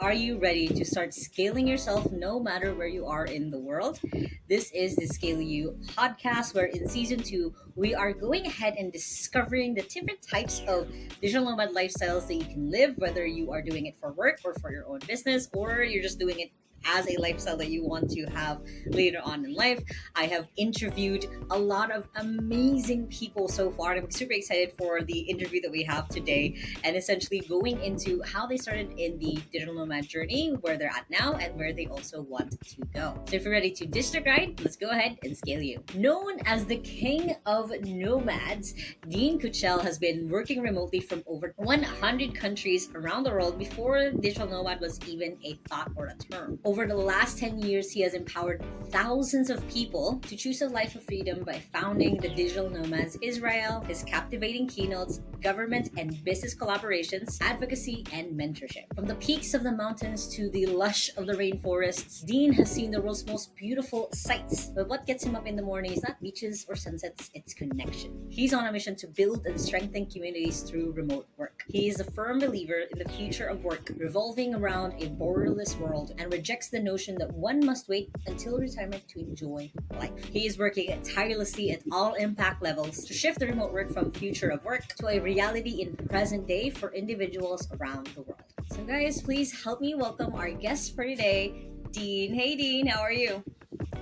Are you ready to start scaling yourself no matter where you are in the world? This is the Scale You podcast, where in season two, we are going ahead and discovering the different types of digital nomad lifestyles that you can live, whether you are doing it for work or for your own business, or you're just doing it as a lifestyle that you want to have later on in life. I have interviewed a lot of amazing people so far, and I'm super excited for the interview that we have today, and essentially going into how they started in the digital nomad journey, where they're at now, and where they also want to go. So if you're ready to ditch the grind, let's go ahead and scale you. Known as the king of nomads, Dean Kuchel has been working remotely from over 100 countries around the world before digital nomad was even a thought or a term. Over the last 10 years, he has empowered thousands of people to choose a life of freedom by founding the Digital Nomads Israel, his captivating keynotes, government and business collaborations, advocacy, and mentorship. From the peaks of the mountains to the lush of the rainforests, Dean has seen the world's most beautiful sights. But what gets him up in the morning is not beaches or sunsets, it's connection. He's on a mission to build and strengthen communities through remote work. He is a firm believer in the future of work revolving around a borderless world, and rejects the notion that one must wait until retirement to enjoy life. He is working tirelessly at all impact levels to shift the remote work from future of work to a reality in present day for individuals around the world. So guys, please help me welcome our guest for today, Dean. Hey Dean, how are you?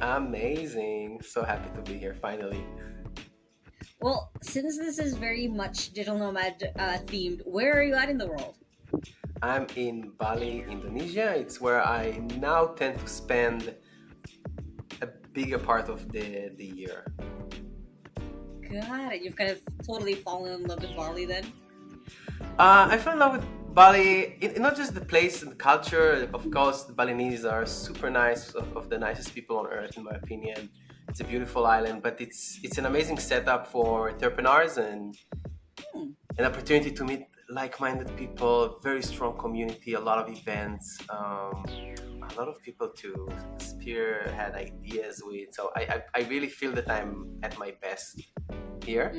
Amazing. So happy to be here finally. Well, since this is very much digital nomad themed, where are you at in the world? I'm in Bali, Indonesia. It's where I now tend to spend a bigger part of the year. Got it. You've kind of totally fallen in love with Bali then? I fell in love with Bali, not just the place and the culture. Of course, the Balinese are super nice, of the nicest people on earth, in my opinion. It's a beautiful island, but it's an amazing setup for entrepreneurs and an opportunity to meet like-minded people, very strong community, a lot of events, a lot of people to spearhead ideas with. So I really feel that I'm at my best here.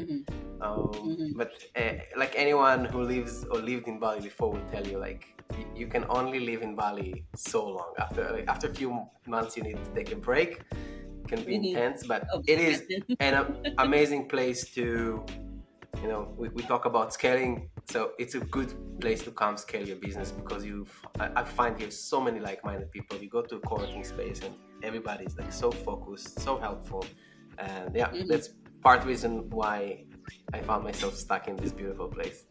But like anyone who lives or lived in Bali before will tell you, like you can only live in Bali so long. After a few months, you need to take a break. It can be intense, but Oh, it is an amazing place to. We talk about scaling, so it's a good place to come scale your business because I find here so many like-minded people. You go to a co-working space and everybody's like so focused, so helpful, and that's part reason why I found myself stuck in this beautiful place.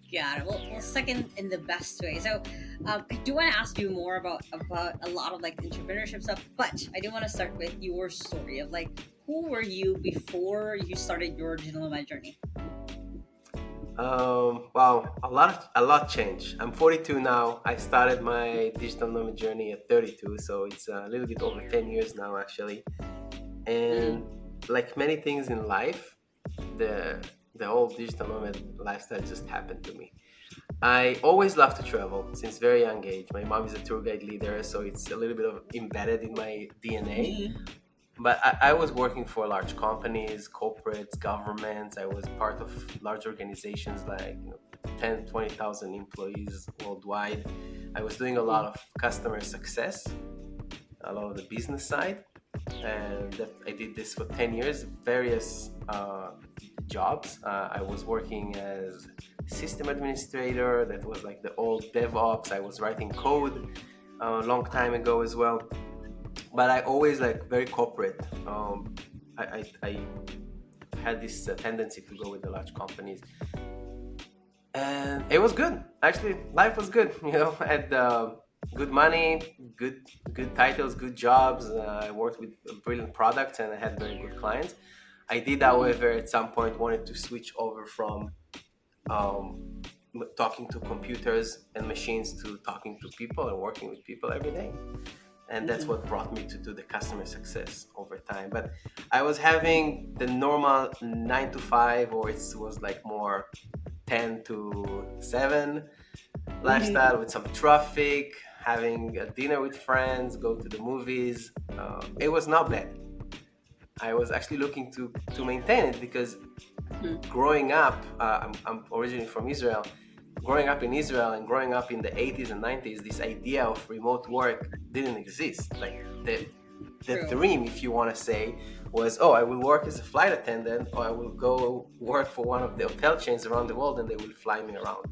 Yeah, well, second in the best way. So, I do want to ask you more about a lot of like entrepreneurship stuff, but I do want to start with your story of like who were you before you started your digital nomad journey? Wow, a lot changed. I'm 42 now. I started my digital nomad journey at 32, so it's a little bit over 10 years now, actually. And like many things in life, the whole digital nomad lifestyle just happened to me. I always loved to travel since very young age. My mom is a tour guide leader, so it's a little bit of embedded in my DNA. But I was working for large companies, corporates, governments. I was part of large organizations like 10, 20,000 employees worldwide. I was doing a lot of customer success, a lot of the business side. And I did this for 10 years, various jobs. I was working as system administrator. That was like the old DevOps. I was writing code a long time ago as well. But I always like very corporate. I had this tendency to go with the large companies, and it was good. Actually, life was good. I had good money, good titles, good jobs. I worked with brilliant products, and I had very good clients. I did, however, at some point wanted to switch over from talking to computers and machines to talking to people and working with people every day. And that's what brought me to do the customer success over time. But I was having the normal 9 to 5, or it was like more 10 to 7 lifestyle with some traffic, having a dinner with friends, go to the movies. It was not bad. I was actually looking to maintain it because growing up, I'm originally from Israel. growing up in Israel and growing up in the 80s and 90s, this idea of remote work didn't exist. Like the True. dream, if you want to say, was, oh, I will work as a flight attendant, or I will go work for one of the hotel chains around the world and they will fly me around.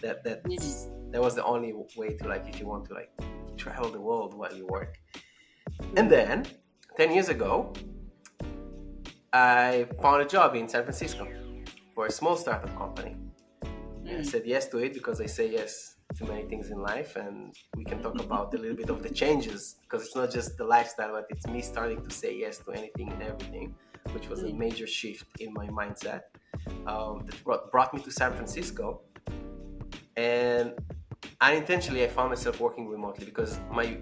Mhm. That was the only way to, like, if you want to, like, travel the world while you work. And Mhm. then 10 years ago, I found a job in San Francisco for a small startup company. And I Mhm. said yes to it because I say yes to many things in life, and we can talk about a little bit of the changes, because it's not just the lifestyle, but it's me starting to say yes to anything and everything, which was a Mhm. major shift in my mindset, that brought me to San Francisco. And unintentionally, I found myself working remotely because my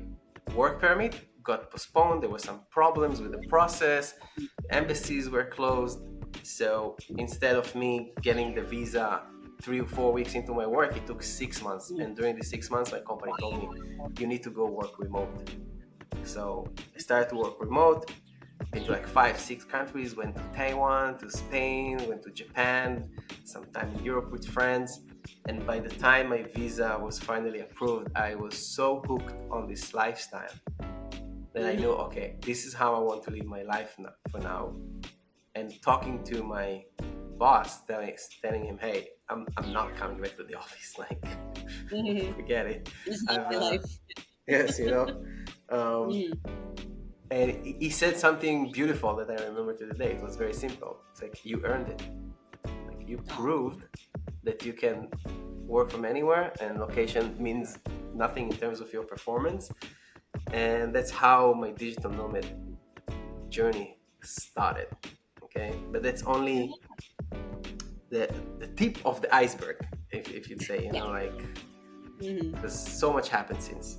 work permit got postponed. There were some problems with the process. The embassies were closed. So instead of me getting the visa 3 or 4 weeks into my work, it took 6 months. Mhm. And during the 6 months, my company told me, Wow. you need to go work remote. So I started to work remote, been to like 5, 6 countries, went to Taiwan, to Spain, went to Japan, sometime in Europe with friends. And by the time my visa was finally approved, I was so hooked on this lifestyle that I knew, Mhm. okay, this is how I want to live my life for now. And talking to my boss, telling him, hey, I'm not coming back to the office. Like, Mhm. forget it. This is not I've, my life. yes, um, Mhm. and he said something beautiful that I remember to the day. It was very simple. It's like, you earned it. Like, you Oh. proved that you can work from anywhere, and location means nothing in terms of your performance. And that's how my digital nomad journey started. Okay, but that's only the tip of the iceberg, if you'd say, Yeah. like, Mhm. there's so much happened since.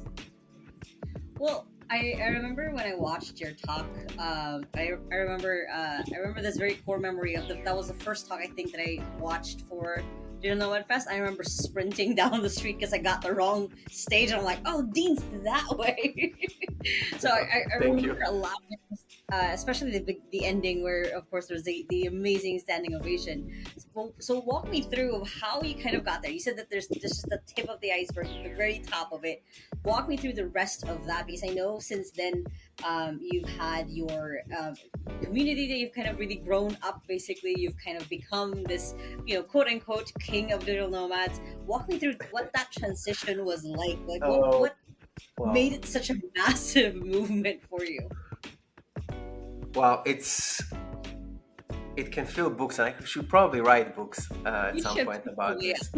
Well, I remember when I watched your talk. I remember this very core memory of that was the first talk I think that I watched for Digital Nomad Fest. I remember sprinting down the street because I got the wrong stage, and I'm like, "Oh, Dean's that way." So I Thank remember you. a lot, especially the ending where, of course, there's the amazing standing ovation. So walk me through of how you kind of got there. You said that there's just the tip of the iceberg, the very top of it. Walk me through the rest of that, because I know since then you've had your community that you've kind of really grown up. Basically, you've kind of become this, quote unquote, king of digital nomads. Walk me through what that transition was like. Like Oh, what wow. made it such a massive movement for you? Wow, it can fill books, and I should probably write books at You some should point about probably, this.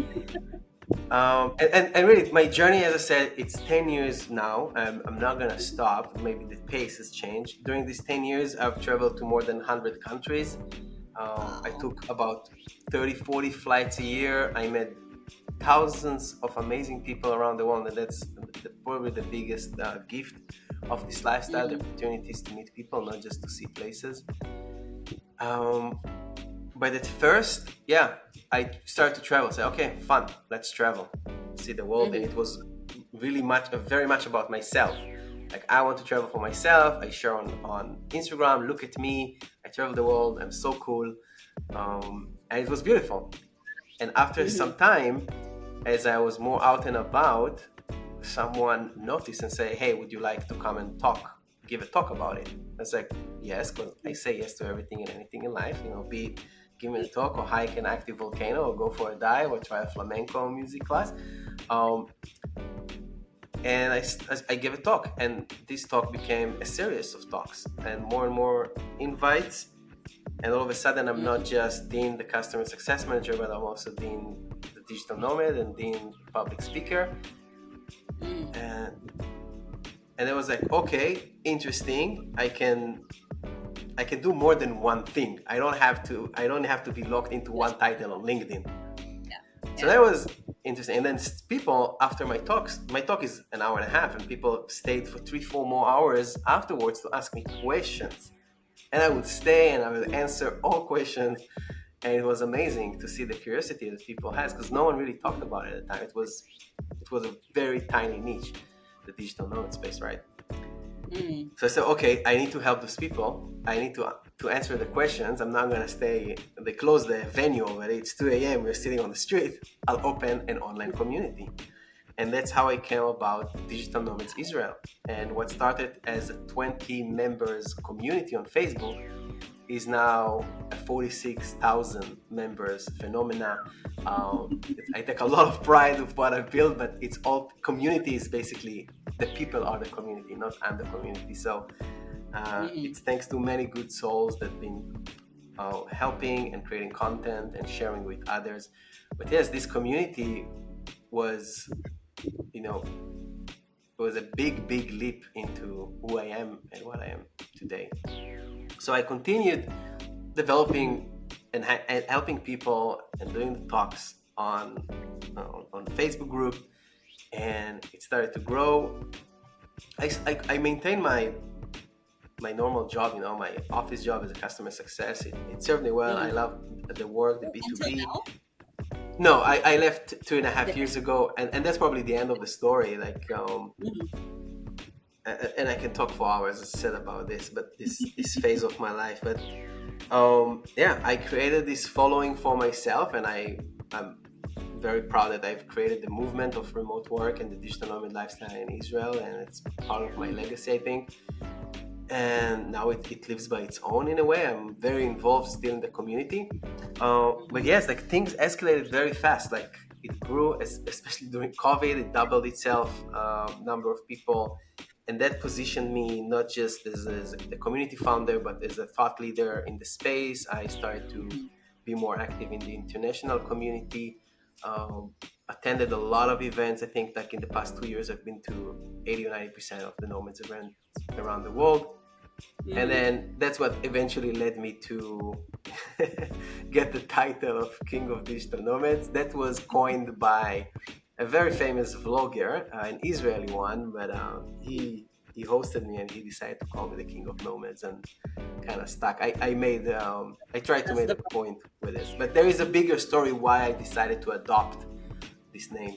And really, my journey, as I said, it's 10 years now. I'm not going to stop. Maybe the pace has changed. During these 10 years, I've traveled to more than 100 countries. I wow. took about 30, 40 flights a year. I met thousands of amazing people around the world. And that's probably the biggest gift of this lifestyle, the Mhm. opportunities to meet people, not just to see places. Um, but at first, yeah, I started to travel. Say, okay, fun, let's travel, see the world, and Mhm. it was really very much about myself. Like, I want to travel for myself. I share on Instagram. Look at me, I travel the world. I'm so cool, and it was beautiful. And after some Mhm. time, as I was more out and about, someone noticed and say, hey, would you like to come and give a talk about it? I was like, yes, because I say yes to everything and anything in life, be it give me a talk or hike an active volcano or go for a dive or try a flamenco music class. Um, and I gave a talk, and this talk became a series of talks and more invites. And all of a sudden, I'm not Mhm. just Dean, the customer success manager, but I'm also Dean, the digital nomad, and Dean, public speaker. Mhm. And it was like, okay, interesting. I can do more than one thing. I don't have to be locked into one title on LinkedIn. So Yeah. that was interesting. And then people, after my talk is an hour and a half, and people stayed for 3, 4 more hours afterwards to ask me questions. And I would stay and I would answer all questions. And it was amazing to see the curiosity that people has, because no one really talked about it at the time. It was a very tiny niche, the digital nomad space, right? Mm. So I said, okay, I need to help those people. I need to answer the questions. I'm not gonna stay. They close the venue already. It's 2 a.m. We're sitting on the street. I'll open an online community, and that's how I came about Digital Nomads Israel. And what started as a 20 members community on Facebook is now a 46,000 members phenomena. I take a lot of pride of what I've built, but it's all community is basically the people are the community, not I'm the community. So Mm. it's thanks to many good souls that have been helping and creating content and sharing with others. But yes, this community was, you know, was a big leap into who I am and what I am today. So I continued developing and helping people and doing the talks on Facebook group, and it started to grow. I maintained my normal job, my office job as a customer success. It served me well. I Mm. love the work, the Until B2B. now? No, I left 2.5 The- years ago, and that's probably the end of the story. Mm. And I can talk for hours, as I said, about this, but this phase of my life. But yeah, I created this following for myself, and I'm very proud that I've created the movement of remote work and the digital nomad lifestyle in Israel, and it's part of my legacy, I think. And now it lives by its own in a way. I'm very involved still in the community, but yes, like things escalated very fast. Like it grew, especially during COVID. It doubled itself, number of people, and that positioned me not just as a community founder, but as a thought leader in the space. I started to be more active in the international community. Um, Attended a lot of events. I think like in the past 2 years, I've been to 80 or 90% of the Nomads events around the world. And Mm. then that's what eventually led me to get the title of King of Digital Nomads. That was coined by a very famous vlogger, an Israeli one, but he hosted me and he decided to call me the King of Nomads, and kind of stuck. I tried to That's make the a point with this, but there is a bigger story why I decided to adopt this name.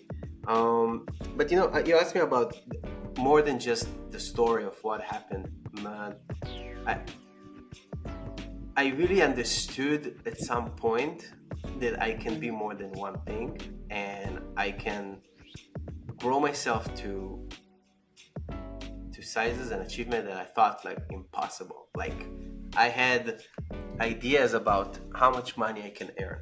But you asked me about more than just the story of what happened. Man, I I really understood at some point that I can be more than one thing, and I can grow myself to sizes and achievement that I thought like impossible. Like I had ideas about how much money I can earn.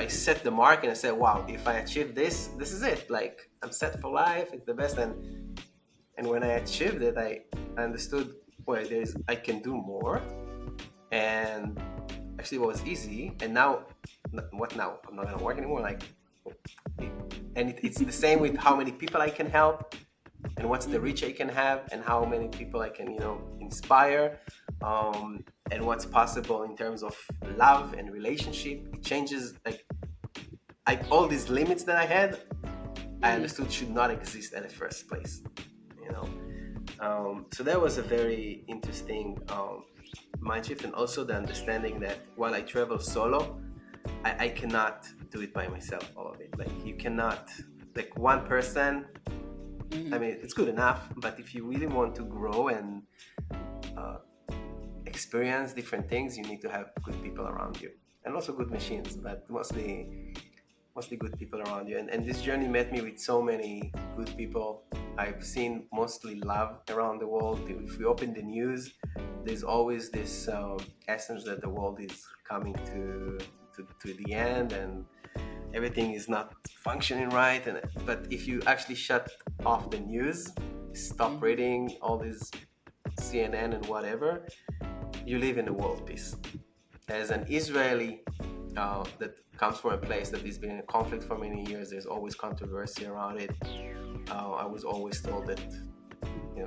I set the mark and I said, wow, if I achieve this, this is it. Like I'm set for life. It's the best. And when I achieved it, I understood, well, I can do more. And actually it was easy. And now, what now? I'm not gonna work anymore. Like, and it's the same with how many people I can help, and what's the reach I can have, and how many people I can inspire, and what's possible in terms of love and relationship. It changes. Like all these limits that I had, I understood should not exist in the first place. You know, so that was a very interesting mind shift, and also the understanding that while I travel solo, I cannot do it by myself. All of it, like you cannot, like one person. I mean, it's good enough, but if you really want to grow and uh, experience different things, you need to have good people around you, and also good machines, but mostly good people around you. And this journey met me with so many good people. I've seen mostly love around the world. If we open the news, there's always this essence that the world is coming to the end, and everything is not functioning right. But if you actually shut off the news, stop reading all this CNN and whatever, you live in a world peace. As an Israeli that comes from a place that has been in conflict for many years, there's always controversy around it. I was always told that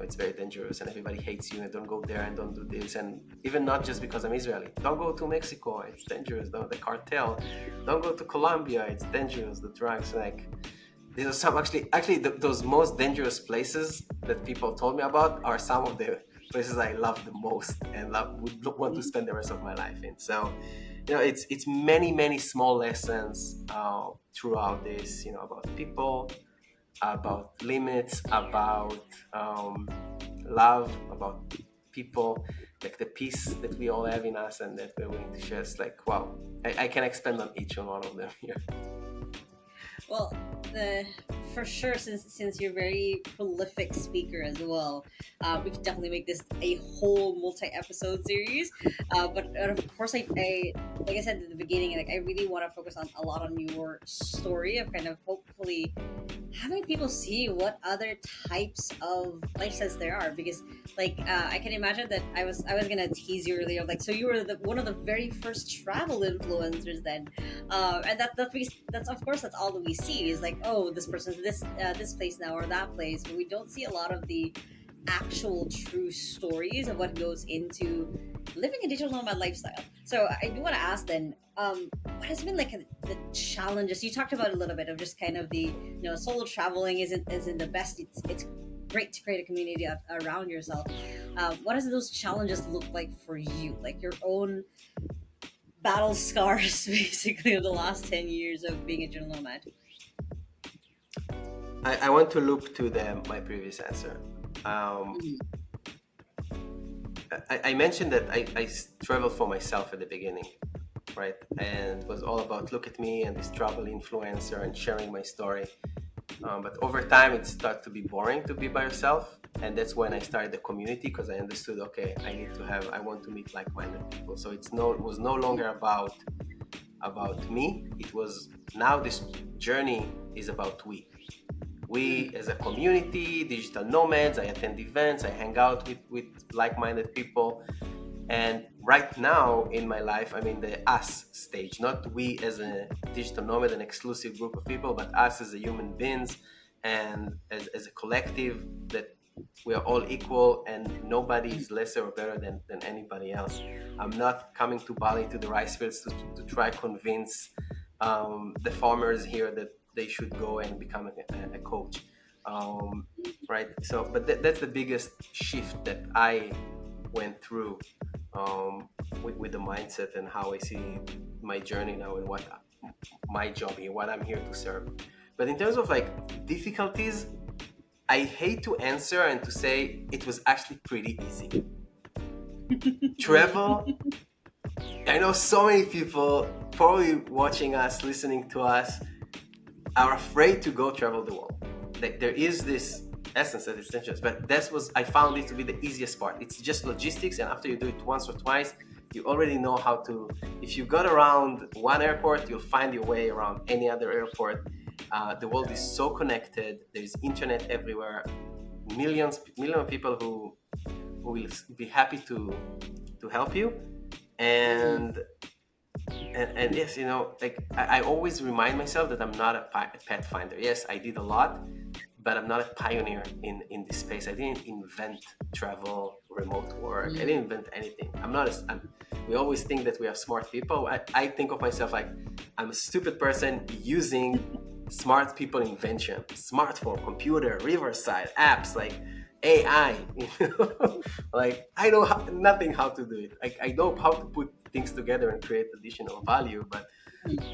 it's very dangerous and everybody hates you and don't go there and don't do this. And even not just because I'm Israeli, don't go to Mexico, it's dangerous. The cartel, don't go to Colombia, it's dangerous. The drugs, like these are some actually those most dangerous places that people told me about are some of the places I love the most and would want to spend the rest of my life in. So it's many small lessons throughout this, about people, about limits, about love, about people, like the peace that we all have in us and that we're willing to share. It's like, wow, I can expand on each and one of them here. Well, the for sure, since you're a very prolific speaker as well, we could definitely make this a whole multi-episode series. But of course, I like I said at the beginning, like I really want to focus on a lot on your story of kind of hopefully having people see what other types of lifestyles there are, because I can imagine that I was gonna tease you earlier, like, so you were one of the very first travel influencers then, and that's of course that's all that we see is like, oh, this person's this place now or that place, but we don't see a lot of the actual true stories of what goes into living a digital nomad lifestyle. So I do want to ask then, what has been like the challenges you talked about a little bit of just kind of the, solo traveling isn't the best. It's great to create a community around yourself. What does those challenges look like for you, like your own battle scars basically of the last 10 years of being a digital nomad? I want to loop to my previous answer. Mhm. I mentioned that I traveled for myself at the beginning, right? And it was all about look at me and this travel influencer and sharing my story. But over time, it started to be boring to be by yourself. And that's when I started the community, because I understood, okay, I want to meet like-minded people. So it was no longer about me. It was now this journey is about we as a community, digital nomads. I attend events, I hang out with like-minded people. And right now in my life, I'm in the us stage, not we as a digital nomad, an exclusive group of people, but us as a human beings and as a collective, that we are all equal and nobody is lesser or better than anybody else. I'm not coming to Bali, to the rice fields to try convince the farmers here that they should go and become a coach. Right? So, but that's the biggest shift that I went through with the mindset and how I see my journey now and what my job here, what I'm here to serve. But in terms of like difficulties, I hate to answer and to say it was actually pretty easy. Travel, I know so many people probably watching us, listening to us, are afraid to go travel the world. Like there is this essence that is dangerous, but I found it to be the easiest part. It's just logistics, and after you do it once or twice, you already know how to. If you got around one airport, you'll find your way around any other airport. The world is so connected. There's internet everywhere. Million of people who will be happy to help you. And yes, like I always remind myself that I'm not a pet finder. Yes, I did a lot, but I'm not a pioneer in this space. I didn't invent travel, remote work. I didn't invent anything. We always think that we are smart people. I think of myself like I'm a stupid person using smart people invention, smartphone, computer, Riverside, apps like AI. Like I know nothing how to do it. I know how to put things together and create additional value, but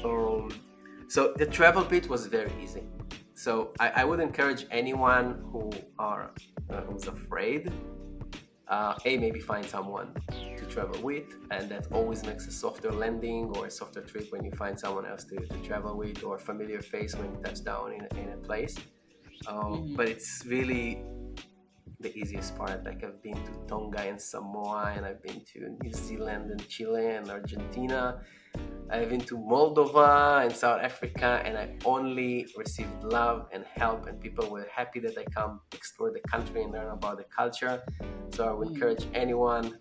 so the travel bit was very easy. So I would encourage anyone who's afraid, maybe find someone to travel with, and that always makes a softer landing or a softer trip when you find someone else to travel with, or a familiar face when you touch down in a place. But it's really the easiest part. Like I've been to Tonga and Samoa, and I've been to New Zealand and Chile and Argentina. I've been to Moldova and South Africa, and I only received love and help, and people were happy that I come explore the country and learn about the culture. So I would encourage anyone,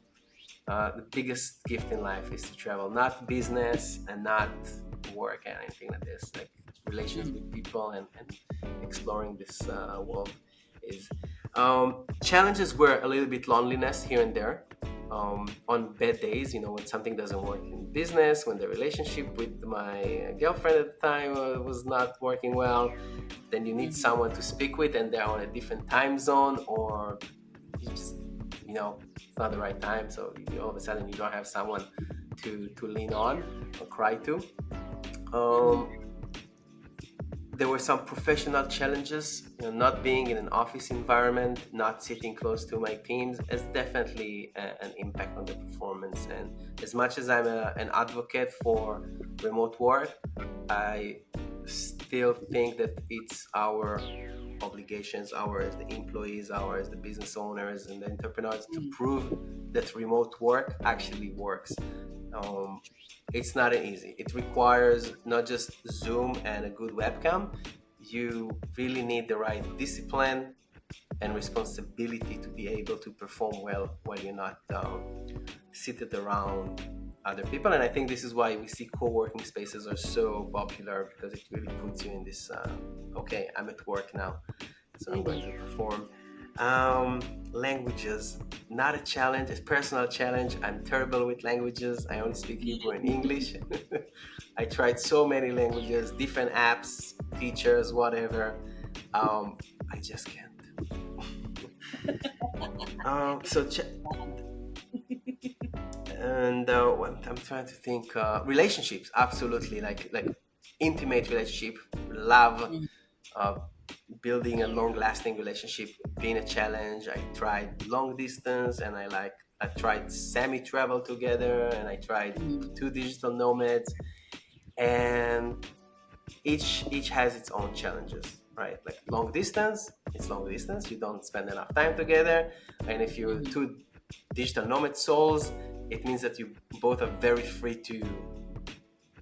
the biggest gift in life is to travel, not business and not work and anything like this, like relations with people and exploring this world is. Challenges were a little bit loneliness here and there. On bad days, when something doesn't work in business, when the relationship with my girlfriend at the time was not working well, then you need someone to speak with, and they're on a different time zone, or you just, it's not the right time. So all of a sudden you don't have someone to lean on or cry to. there were some professional challenges. Not being in an office environment, not sitting close to my teams, has definitely an impact on the performance. And as much as I'm an advocate for remote work, I still think that it's our obligations, ours, the employees, ours, the business owners and the entrepreneurs, to prove that remote work actually works. Um, it's not an easy. It requires not just Zoom and a good webcam. You really need the right discipline and responsibility to be able to perform well while you're not seated around other people. And I think this is why we see co-working spaces are so popular, because it really puts you in this okay, I'm at work now, so I'm going to perform. Languages, not a challenge, a personal challenge. I'm terrible with languages. I only speak Hebrew and English. I tried so many languages, different apps, teachers, whatever. I just can't. So and I'm trying to think. Relationships, absolutely, like intimate relationship, love, uh, building a long-lasting relationship, being a challenge. I tried long distance, and I tried semi-travel together, and I tried two digital nomads, and each has its own challenges, right? Like long distance, it's long distance. You don't spend enough time together, and if you're two digital nomad souls, it means that you both are very free to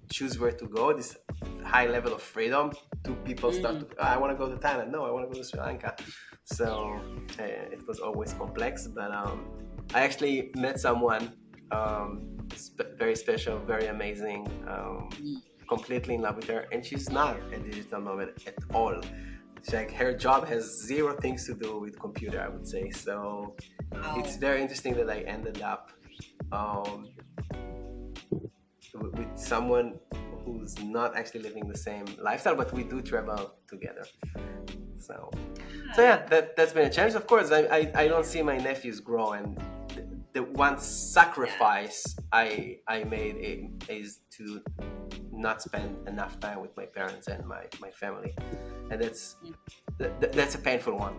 choose where to go. This high level of freedom. Two people start to, I want to go to Thailand. No, I want to go to Sri Lanka. So it was always complex. But I actually met someone very special, very amazing, completely in love with her, and she's not a digital nomad at all. It's like her job has zero things to do with computer, I would say. So it's very interesting that I ended up with someone who's not actually living the same lifestyle, but we do travel together. So yeah, that's been a challenge. Of course, I don't see my nephews grow, and the one sacrifice I made is to not spend enough time with my parents and my family, and that's a painful one.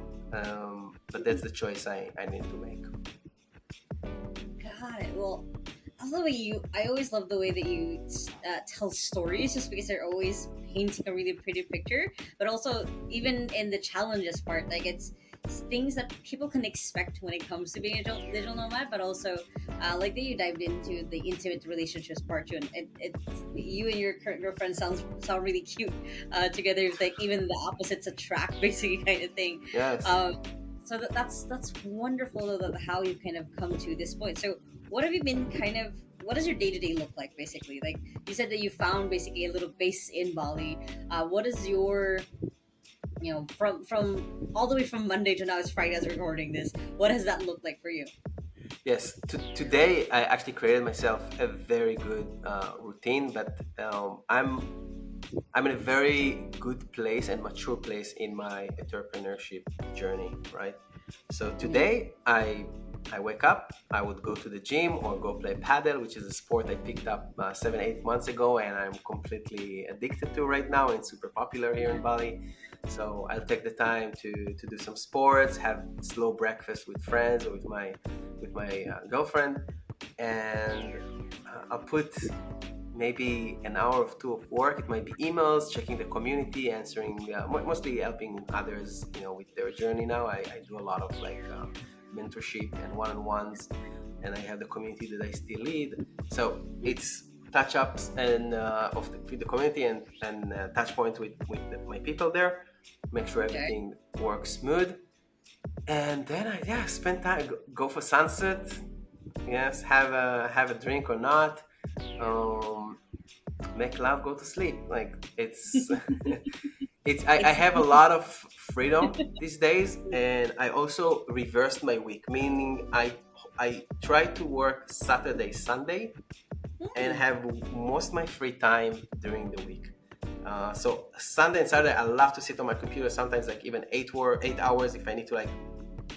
But that's the choice I need to make. Got it. Well, I always love the way that you tell stories, just because they're always painting a really pretty picture. But also, even in the challenges part, like it's things that people can expect when it comes to being a digital nomad. But also, like that you dived into the intimate relationships part too, and you and your current girlfriend sound really cute together. It's like even the opposites attract, basically, kind of thing. Yes. So that's wonderful, though, that how you've kind of come to this point. So what have you been what does your day-to-day look like, basically? Like you said that you found basically a little base in Bali. What is your, from all the way from Monday to now, it's Friday as we're recording this, what does that look like for you? Yes, today I actually created myself a very good routine, but I'm in a very good place and mature place in my entrepreneurship journey, right? So today I wake up, I would go to the gym or go play paddle, which is a sport I picked up 7-8 months ago, and I'm completely addicted to right now. It's super popular here in Bali. So I'll take the time to do some sports, have slow breakfast with friends or with my girlfriend, and I'll put maybe an hour or two of work. It might be emails, checking the community, answering, mostly helping others, with their journey now. I do a lot of mentorship and one-on-ones, and I have the community that I still lead. So it's touch-ups and with the community and touch points with my people there. Make sure everything works smooth, and then I spend time, go for sunset. Yes, have a drink or not. Make love, go to sleep. Like it's I have a lot of freedom these days, and I also reversed my week, meaning I try to work Saturday, Sunday, and have most of my free time during the week. So Sunday and Saturday, I love to sit on my computer. Sometimes even 8 hours if I need to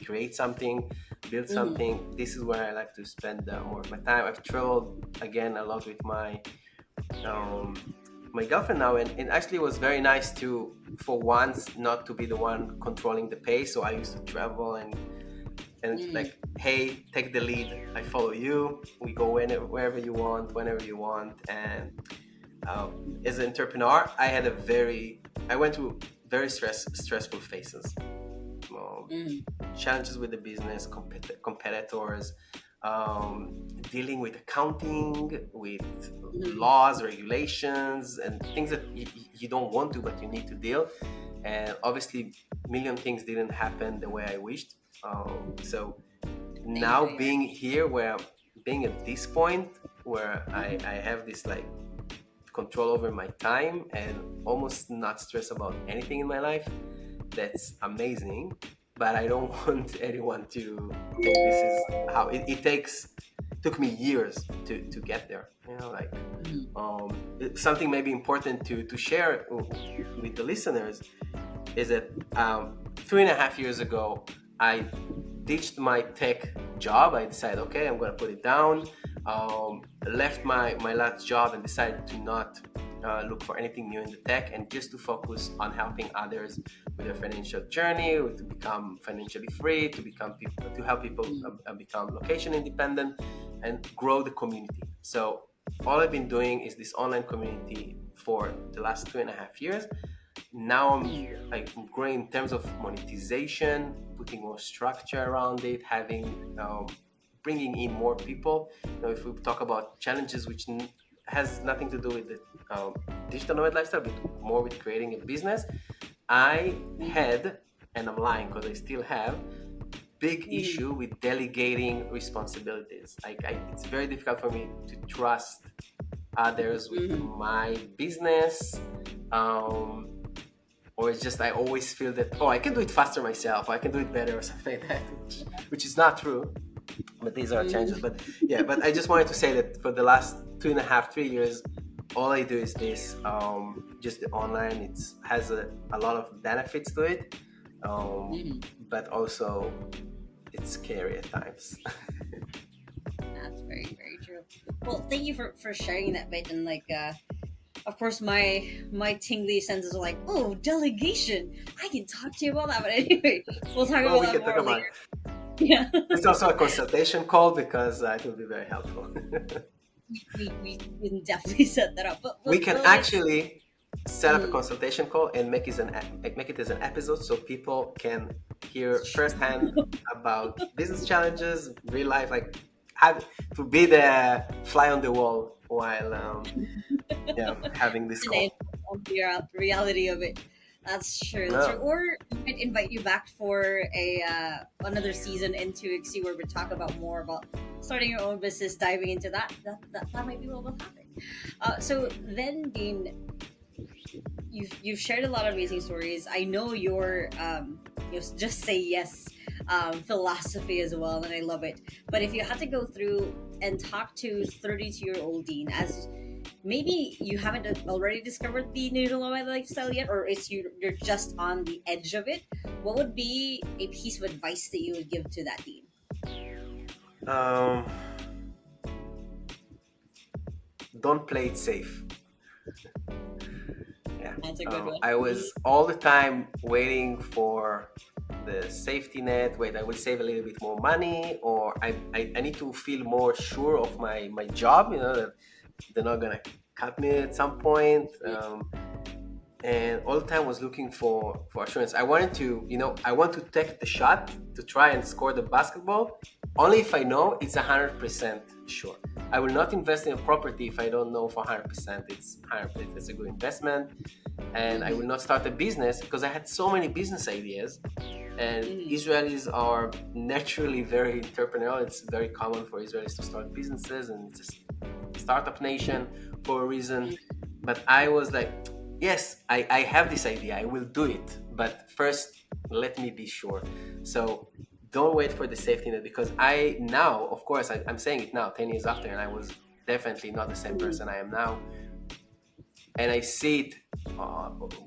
create something, build something. This is where I like to spend more of my time. I've traveled again a lot with my my girlfriend now, and actually it was very nice to, for once, not to be the one controlling the pace. So I used to travel and Mm. like, hey, take the lead. I follow you. We go wherever you want, whenever you want. And as an entrepreneur, I went through very stressful phases. Um, Mm. Challenges with the business, competitors, dealing with accounting, with Mm. laws, regulations, and things that you don't want to, but you need to deal. And obviously, million things didn't happen the way I wished. So Same now here. being here, being at this point where Mm. I have this like control over my time and almost not stress about anything in my life, that's amazing. But I don't want anyone to think this is how took me years to get there, like Mm. something maybe important to share with the listeners is that 3.5 years ago I ditched my tech job. I decided, okay, I'm going to put it down. Left my last job and decided to not look for anything new in the tech and just to focus on helping others with their financial journey, to become financially free, to help people Mm. become location independent and grow the community. So all I've been doing is this online community for the last 2.5 years. Now Mm. I'm growing in terms of monetization, putting more structure around it, bringing in more people. If we talk about challenges, which has nothing to do with the digital nomad lifestyle, but more with creating a business, I Mm. had, and I'm lying because I still have, big Mm. issue with delegating responsibilities. It's very difficult for me to trust others with Mm. my business. Um, or it's just I always feel that, oh, I can do it faster myself, or I can do it better, or something like that, which is not true. But these are changes. Mm. But yeah, but I just wanted to say that for the last 2.5, 3 years, all I do is this, just the online. It has a lot of benefits to it, um, Mm. but also it's scary at times. That's very, very true. Well, thank you for sharing that bit. And like, of course, my tingly senses are like, oh, delegation. I can talk to you about that. But anyway, we'll talk Well, about we that can talk more about later. it. Yeah. It's also a consultation call because it will be very helpful. We can definitely set that up. We But can let's. actually set up a Mm, consultation call and make it as an episode so people can hear firsthand about business challenges, real life, like have to be the fly on the wall while having this and call. on the reality of it. That's true. That's true. No, Or we might invite you back for a another season into 𝐶𝐢𝐠𝐢 where we talk about more about starting your own business, diving into that. That might be what will happen. So then, Dean, you've shared a lot of amazing stories. I know your just say yes philosophy as well, and I love it. But if you had to go through and talk to 32-year-old Dean, as maybe you haven't already discovered the digital nomad lifestyle yet, or you're just on the edge of it, what would be a piece of advice that you would give to that Dean? um, don't play it safe. Yeah, That's a good one. I was all the time waiting for the safety net. Wait, I will save a little bit more money, or I need to feel more sure of my job. That they're not gonna cut me at some point. And all the time was looking for assurance. I want to take the shot to try and score the basketball only if I know it's 100% sure. I will not invest in a property if I don't know for 100% it's a good investment. And I will Mm-hmm. not start a business because I had so many business ideas. And Mm-hmm. Israelis are naturally very entrepreneurial. It's very common for Israelis to start businesses, and it's a startup nation for a reason. But I was like, yes, I have this idea. I will do it. But first, let me be sure. So don't wait for the safety net because of course, I'm saying it now, 10 years after, and I was definitely not the same Mm-hmm. person I am now. And I see it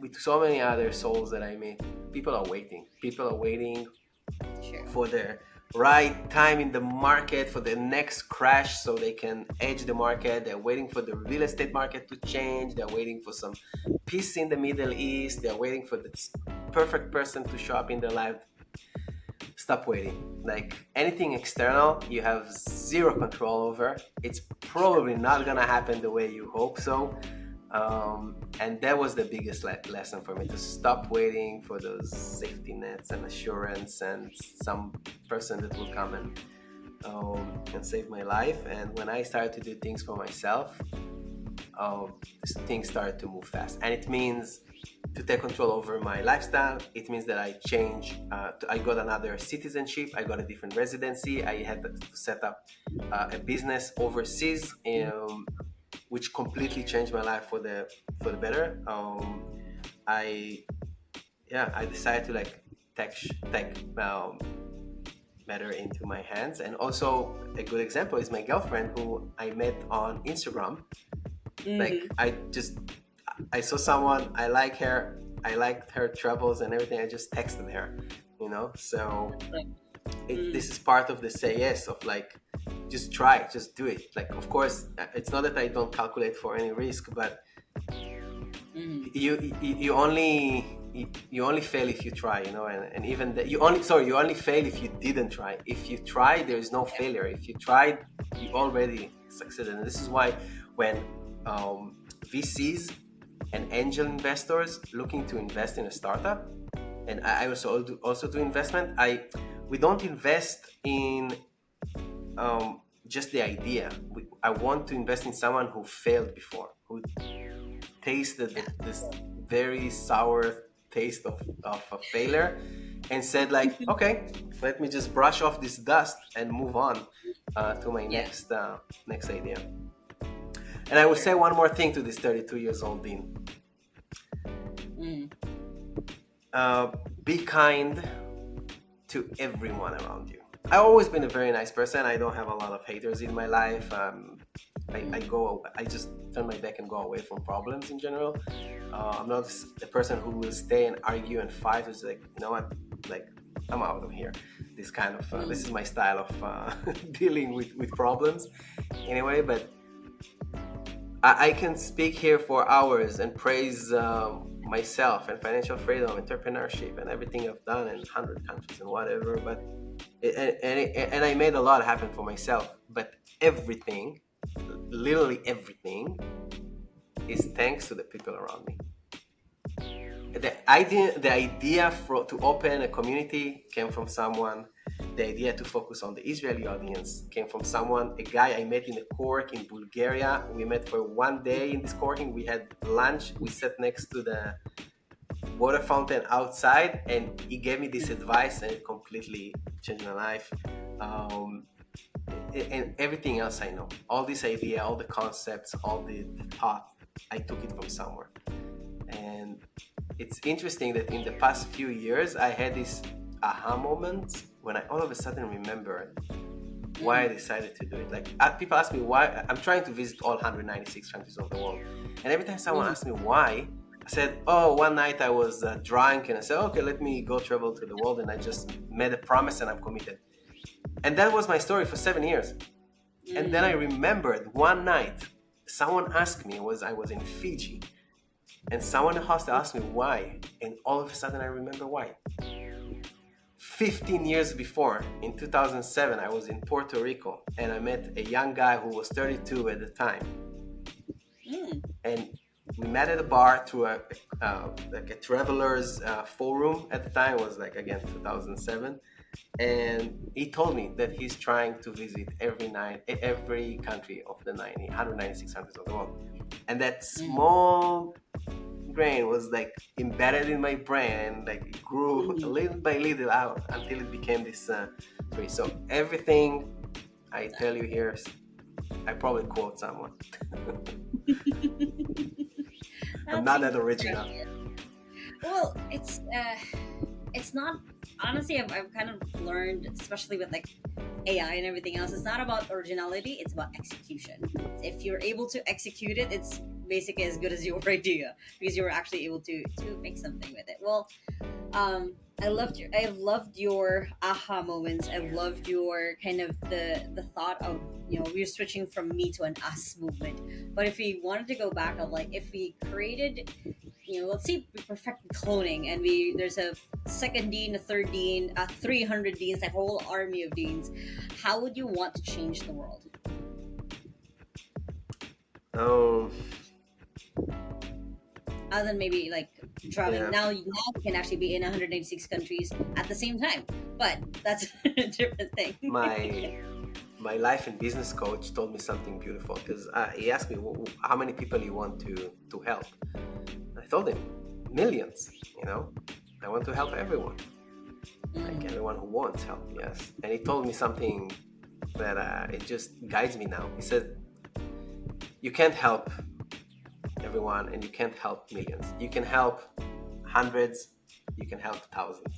with so many other souls that I meet. People are waiting. People are waiting Sure. for their right time in the market for the next crash so they can edge the market. They're waiting for the real estate market to change. They're waiting for some peace in the Middle East. They're waiting for the perfect person to show up in their life. Stop waiting. Like anything external, you have zero control over. It's probably not gonna happen the way you hope so. And that was the biggest lesson for me, to stop waiting for those safety nets and assurance and some person that will come and save my life. And when I started to do things for myself, things started to move fast. And it means to take control over my lifestyle. It means that I change. I got another citizenship. I got a different residency. I had to set up a business overseas, which completely changed my life for the better. I decided to like take matter into my hands. And also a good example is my girlfriend, who I met on Instagram. Like I saw someone, I like her, I liked her travels and everything. I just texted her, So this is part of the say yes of like, just try, just do it. Like, of course, it's not that I don't calculate for any risk, but you only fail if you try, and even that you only fail if you didn't try. If you try, there is no failure. If you tried, you already succeeded. And this is why when VCs and angel investors looking to invest in a startup, and I also do investment, we don't invest in just the idea. I want to invest in someone who failed before, who tasted this very sour taste of a failure, and said like, okay, let me just brush off this dust and move on to my next idea. And I will say one more thing to this 32 years old Dean. Be kind to everyone around you. I've always been a very nice person. I don't have a lot of haters in my life. I just turn my back and go away from problems in general. I'm not a person who will stay and argue and fight. It's like, you know what, like, I'm out of here. This kind of this is my style of dealing with problems. Anyway, but I can speak here for hours and praise myself and financial freedom, entrepreneurship, and everything I've done in 100 countries and whatever. But and I made a lot happen for myself. But everything, literally everything, is thanks to the people around me. The idea to open a community came from someone. The idea to focus on the Israeli audience came from someone, a guy I met in a co-work in Bulgaria. We met for one day in this co-working. We had lunch. We sat next to the water fountain outside, and he gave me this advice, and it completely changed my life. And everything else I know, all this idea, all the concepts, all the thought, I took it from somewhere. And it's interesting that in the past few years, I had this aha moment when I all of a sudden remembered why I decided to do it. Like, people ask me why. I'm trying to visit all 196 countries of the world. And every time someone asks me why, I said, oh, one night I was drunk, and I said, okay, let me go travel to the world. And I just made a promise, and I'm committed. And that was my story for 7 years. And then I remembered one night, someone asked me, I was in Fiji, and someone in the hostel asked me why, and all of a sudden I remember why. 15 years before, in 2007, I was in Puerto Rico, and I met a young guy who was 32 at the time. And we met at a bar through a traveler's forum at the time. It was like, again, 2007. And he told me that he's trying to visit every country of the 196 countries of the world. And that small grain was like embedded in my brain, and like it grew little by little out until it became this tree. So everything I tell you here, I probably quote someone. I'm not that original. Well, it's not, honestly, I've kind of learned, especially with like AI and everything else, it's not about originality, it's about execution. If you're able to execute it, it's basically as good as your idea, because you were actually able to make something with it. Well, I loved your aha moments. I loved your kind of the thought of, we're switching from me to an us movement. But if we wanted to go back of, like, if we created, let's say we perfected cloning, and there's a second dean, a third dean, 300 deans, a whole army of deans, how would you want to change the world? Um, Other than maybe like traveling. yeah, Now you can actually be in 186 countries at the same time, but that's a different thing. my my life and business coach told me something beautiful because he asked me how many people you want to help. I told him millions. I want to help everyone, like Mm, everyone who wants help. Yes, and he told me something that it just guides me now. He said, "You can't help everyone, and you can't help millions. You can help hundreds. You can help thousands.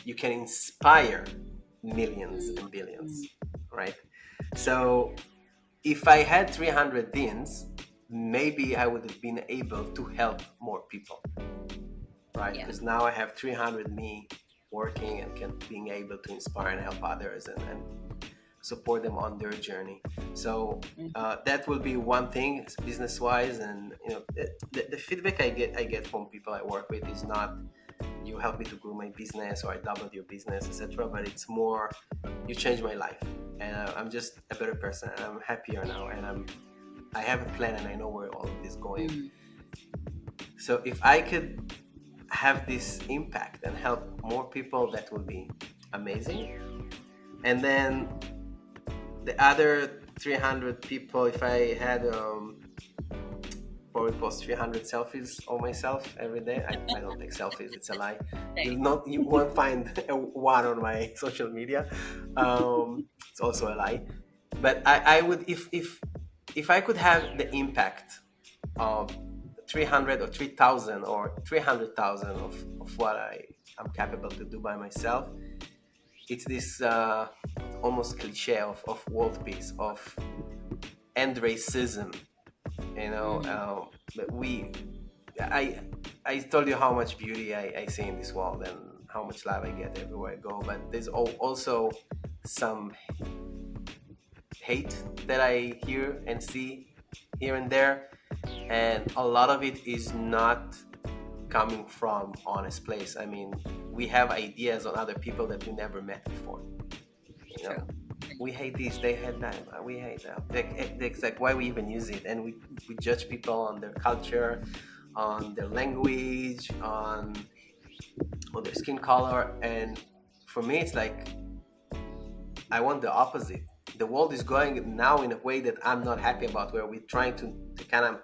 You can inspire millions mm, and billions, mm. right?" So if I had 300 deans, maybe I would have been able to help more people, right? Yeah. Because now I have 300 me working and being able to inspire and help others and support them on their journey. So Mhm. that will be one thing business wise. And the feedback I get from people I work with is not you help me to grow my business or I doubled your business, etc. But it's more you changed my life and I'm just a better person and I'm happier now and I have a plan and I know where all of this is going. Mm. So if I could have this impact and help more people, that would be amazing. And then the other 300 people, if I had probably post 300 selfies of myself every day. I don't take selfies, it's a lie. Right. You won't find one on my social media. It's also a lie. But I would if I could have the impact of 300 or 3,000 or 300,000 of what I'm capable to do by myself, it's this almost cliche of world peace, of end racism, Mm. but I I told you how much beauty I see in this world and how much love I get everywhere I go, but there's also some hate that I hear and see here and there, and a lot of it is not coming from honest place. I mean, we have ideas on other people that we never met before. You know, True. we hate this, they hate that, we hate that. It's like why we even use it, and we judge people on their culture, on their language, on their skin color, and for me, it's like I want the opposite. The world is going now in a way that I'm not happy about, where we're trying to kind of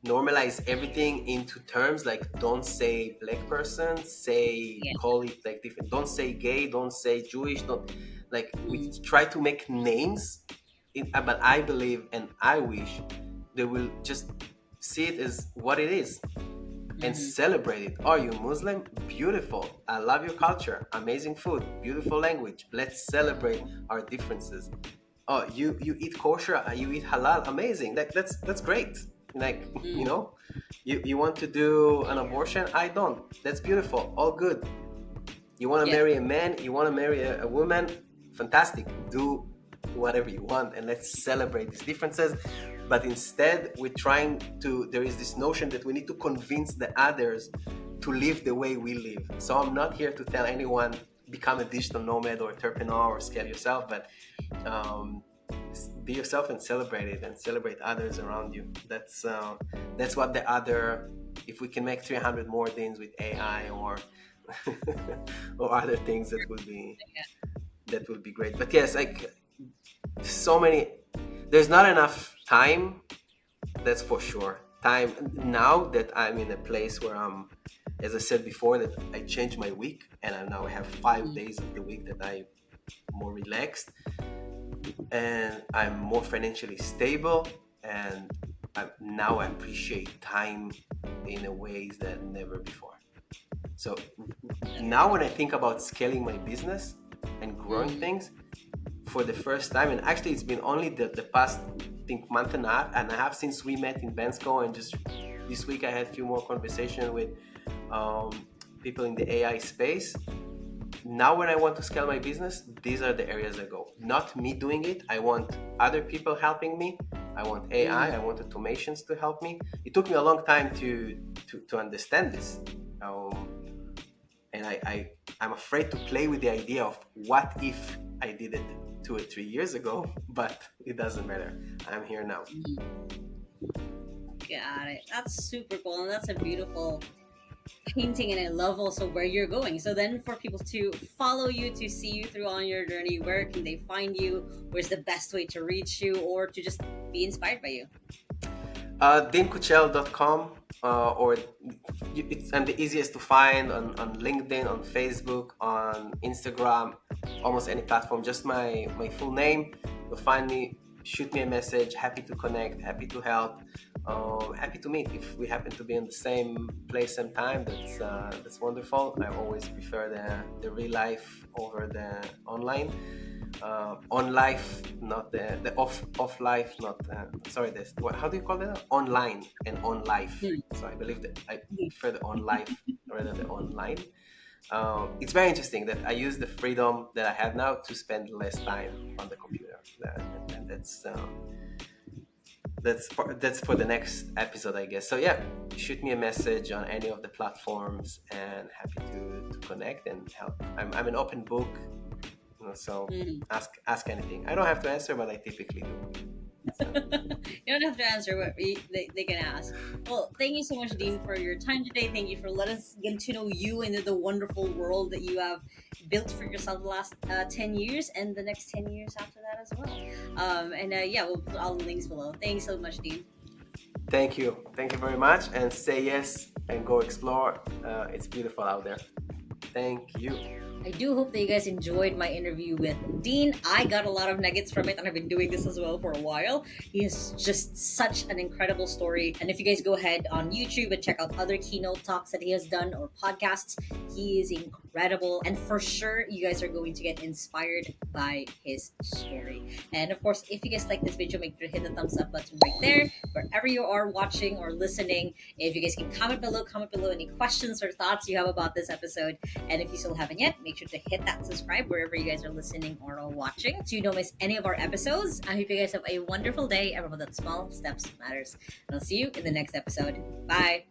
normalize everything into terms like don't say black person, say Yeah. call it like different, don't say gay, don't say Jewish, don't like we Mm. try to make names but I believe and I wish they will just see it as what it is and Mm-hmm. celebrate it. Are you Muslim? Beautiful. I love your culture. Amazing food. Beautiful language. Let's celebrate our differences. Oh, you eat kosher, you eat halal, amazing. That's great. Like Mm. you want to do an abortion, I don't. That's beautiful, all good. You want to Yeah. marry a man, you want to marry a woman, fantastic. Do whatever you want and let's celebrate these differences. But instead we're trying to, there is this notion that we need to convince the others to live the way we live. So I'm not here to tell anyone become a digital nomad or entrepreneur or scale yourself, but um, be yourself and celebrate it and celebrate others around you. That's what the other, if we can make 300 more things with AI or or other things, that would be great. But yes, like so many, there's not enough time, that's for sure. Time now that I'm in a place where I'm, as I said before, that I changed my week and I now have 5 days of the week that I'm more relaxed and I'm more financially stable, and now I appreciate time in a ways that never before. So now when I think about scaling my business and growing Mm. things for the first time, and actually it's been only the past I think month and a half since we met in Bensko, and just this week I had a few more conversations with um, people in the AI space. Now when I want to scale my business, these are the areas I go. Not me doing it. I want other people helping me. I want AI. I want automations to help me. It took me a long time to understand this. And I'm afraid to play with the idea of what if I did it 2 or 3 years ago, but it doesn't matter. I'm here now. Got it. That's super cool, and that's a beautiful painting, and I love also where you're going. So then for people to follow you, to see you through on your journey, where can they find you? Where's the best way to reach you or to just be inspired by you? DeanKuchel.com, I'm the easiest to find on LinkedIn, on Facebook, on Instagram, almost any platform. Just my full name. You'll find me. Shoot me a message. Happy to connect. Happy to help. Happy to meet. If we happen to be in the same place and time, that's wonderful. I always prefer the real life over the online. On life, not the off life, not sorry. How do you call that? Online and on life. So I believe that I prefer the on life rather than online. It's very interesting that I use the freedom that I have now to spend less time on the computer, and that's for the next episode, I guess. So yeah, shoot me a message on any of the platforms, and happy to connect and help. I'm an open book. So ask anything. I don't have to answer, but I typically do. You don't have to answer what they can ask. Well, thank you so much, Dean, for your time today. Thank you for letting us get to know you and the wonderful world that you have built for yourself the last 10 years and the next 10 years after that as well. Yeah, we'll put all the links below. Thanks so much, Dean. Thank you very much, and say yes and go explore. It's beautiful out there. Thank you. I do hope that you guys enjoyed my interview with Dean. I got a lot of nuggets from it, and I've been doing this as well for a while. He has just such an incredible story. And if you guys go ahead on YouTube and check out other keynote talks that he has done or podcasts, he is incredible. And for sure, you guys are going to get inspired by his story. And of course, if you guys like this video, make sure to hit the thumbs up button right there, wherever you are watching or listening. If you guys can comment below any questions or thoughts you have about this episode. And if you still haven't yet, make sure to hit that subscribe wherever you guys are listening or watching so you don't miss any of our episodes. I hope you guys have a wonderful day. Remember that small steps matters. And I'll see you in the next episode. Bye.